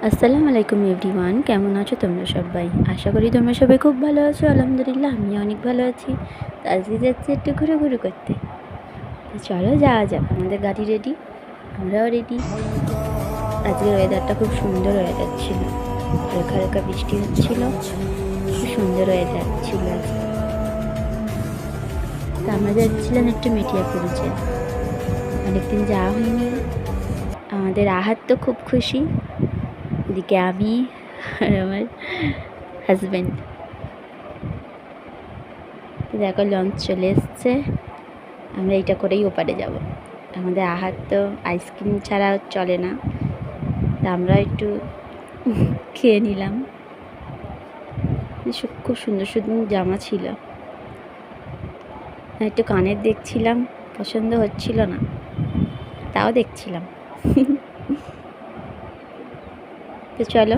আসসালামু আলাইকুম এভরিওয়ান, কেমন আছো তোমরা সবাই? আশা করি তোমরা সবাই খুব ভালো আছো। আলহামদুলিল্লাহ আমি অনেক ভালো আছি। তো আজকে যাচ্ছি একটু ঘুরু করতে। তো চলো যাওয়া যাক। আমাদের গাড়ি রেডি, আমরাও রেডি। আজকের ওয়েদারটা খুব সুন্দর ওয়েদার ছিল, হালকা হালকা বৃষ্টি হচ্ছিল, খুব সুন্দর ওয়েদার ছিল আজকে। তো আমরা যাচ্ছিলাম একটু মেটিয়াপুরিতে, অনেকদিন যাওয়া হয়নি। আমাদের আহাত তো খুব খুশি, এদিকে আমি আর আমার হাজব্যান্ড। দেখো লঞ্চ চলে এসছে, আমরা এটা করেই ওপারে যাব। আমাদের আহার তো আইসক্রিম ছাড়া চলে না, তা আমরা একটু খেয়ে নিলাম। খুব সুন্দর সুন্দর জামা ছিল, একটু কানের দেখছিলাম, পছন্দ হচ্ছিল না, তাও দেখছিলাম। তো চলো